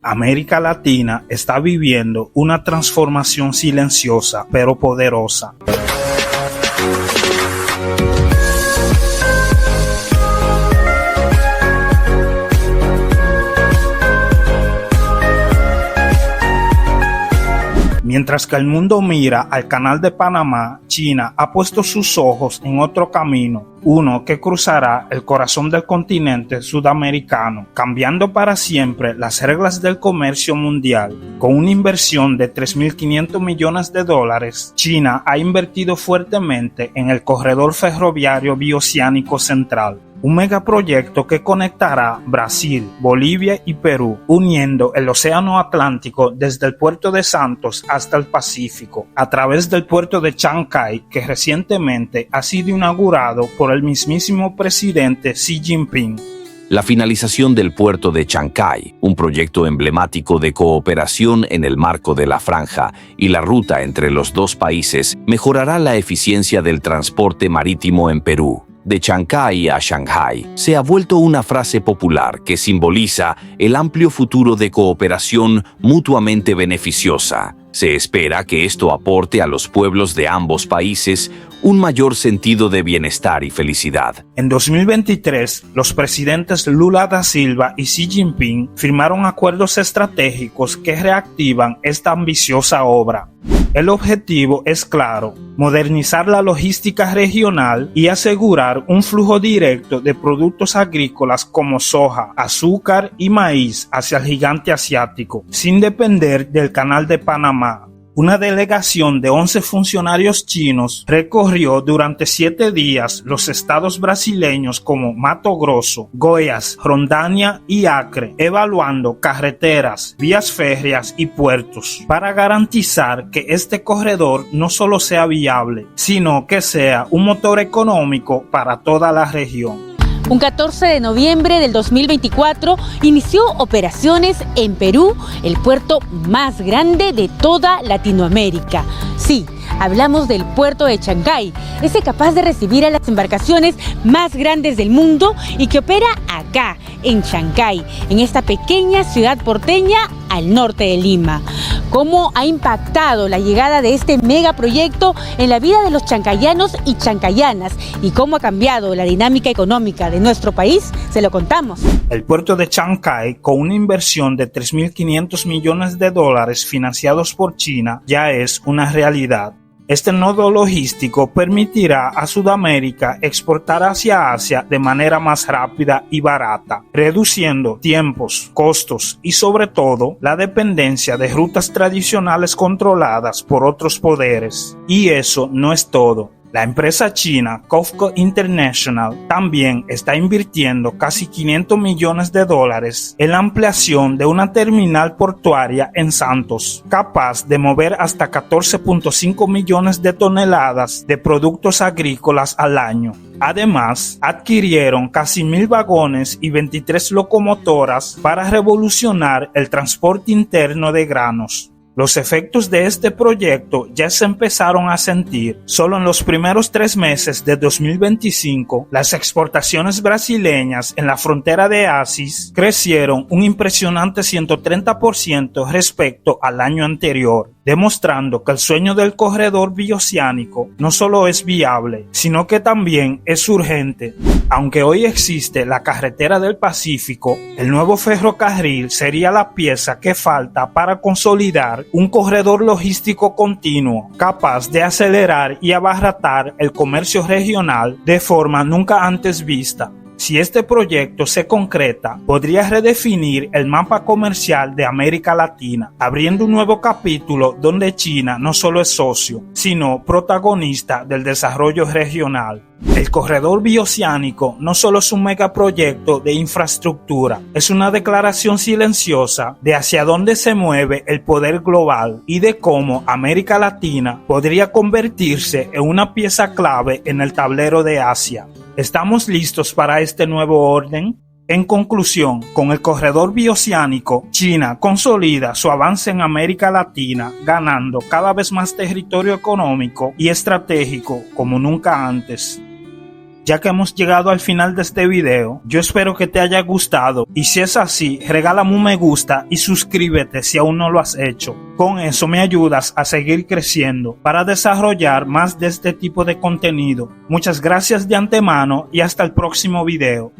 América Latina está viviendo una transformación silenciosa pero poderosa. Mientras que el mundo mira al Canal de Panamá, China ha puesto sus ojos en otro camino, uno que cruzará el corazón del continente sudamericano, cambiando para siempre las reglas del comercio mundial. Con una inversión de $3.500 millones, China ha invertido fuertemente en el corredor ferroviario bioceánico central, un megaproyecto que conectará Brasil, Bolivia y Perú, uniendo el Océano Atlántico desde el puerto de Santos hasta el Pacífico, a través del puerto de Chancay, que recientemente ha sido inaugurado por el mismísimo presidente Xi Jinping. La finalización del puerto de Chancay, un proyecto emblemático de cooperación en el marco de la franja y la ruta entre los dos países, mejorará la eficiencia del transporte marítimo en Perú. De Chancay a Shanghái se ha vuelto una frase popular que simboliza el amplio futuro de cooperación mutuamente beneficiosa. Se espera que esto aporte a los pueblos de ambos países un mayor sentido de bienestar y felicidad. En 2023, los presidentes Lula da Silva y Xi Jinping firmaron acuerdos estratégicos que reactivan esta ambiciosa obra. El objetivo es claro: modernizar la logística regional y asegurar un flujo directo de productos agrícolas como soja, azúcar y maíz hacia el gigante asiático, sin depender del Canal de Panamá. Una delegación de 11 funcionarios chinos recorrió durante 7 días los estados brasileños como Mato Grosso, Goiás, Rondônia y Acre, evaluando carreteras, vías férreas y puertos para garantizar que este corredor no solo sea viable, sino que sea un motor económico para toda la región. Un 14 de noviembre del 2024 inició operaciones en Perú, el puerto más grande de toda Latinoamérica. Sí, hablamos del puerto de Chancay, ese capaz de recibir a las embarcaciones más grandes del mundo y que opera acá, en Chancay, en esta pequeña ciudad porteña al norte de Lima. ¿Cómo ha impactado la llegada de este megaproyecto en la vida de los chancayanos y chancayanas? ¿Y cómo ha cambiado la dinámica económica de nuestro país? Se lo contamos. El puerto de Chancay, con una inversión de $3.500 millones financiados por China, ya es una realidad. Este nodo logístico permitirá a Sudamérica exportar hacia Asia de manera más rápida y barata, reduciendo tiempos, costos y sobre todo la dependencia de rutas tradicionales controladas por otros poderes. Y eso no es todo. La empresa china COFCO International también está invirtiendo casi $500 millones en la ampliación de una terminal portuaria en Santos, capaz de mover hasta 14.5 millones de toneladas de productos agrícolas al año. Además, adquirieron casi 1,000 vagones y 23 locomotoras para revolucionar el transporte interno de granos. Los efectos de este proyecto ya se empezaron a sentir. Solo en los primeros 3 meses de 2025, las exportaciones brasileñas en la frontera de Assis crecieron un impresionante 130% respecto al año anterior, demostrando que el sueño del corredor bioceánico no solo es viable, sino que también es urgente. Aunque hoy existe la carretera del Pacífico, el nuevo ferrocarril sería la pieza que falta para consolidar un corredor logístico continuo, capaz de acelerar y abaratar el comercio regional de forma nunca antes vista. Si este proyecto se concreta, podría redefinir el mapa comercial de América Latina, abriendo un nuevo capítulo donde China no solo es socio, sino protagonista del desarrollo regional. El corredor bioceánico no solo es un megaproyecto de infraestructura, es una declaración silenciosa de hacia dónde se mueve el poder global y de cómo América Latina podría convertirse en una pieza clave en el tablero de Asia. ¿Estamos listos para este nuevo orden? En conclusión, con el corredor bioceánico, China consolida su avance en América Latina, ganando cada vez más territorio económico y estratégico como nunca antes. Ya que hemos llegado al final de este video, yo espero que te haya gustado y si es así, regálame un me gusta y suscríbete si aún no lo has hecho. Con eso me ayudas a seguir creciendo para desarrollar más de este tipo de contenido. Muchas gracias de antemano y hasta el próximo video.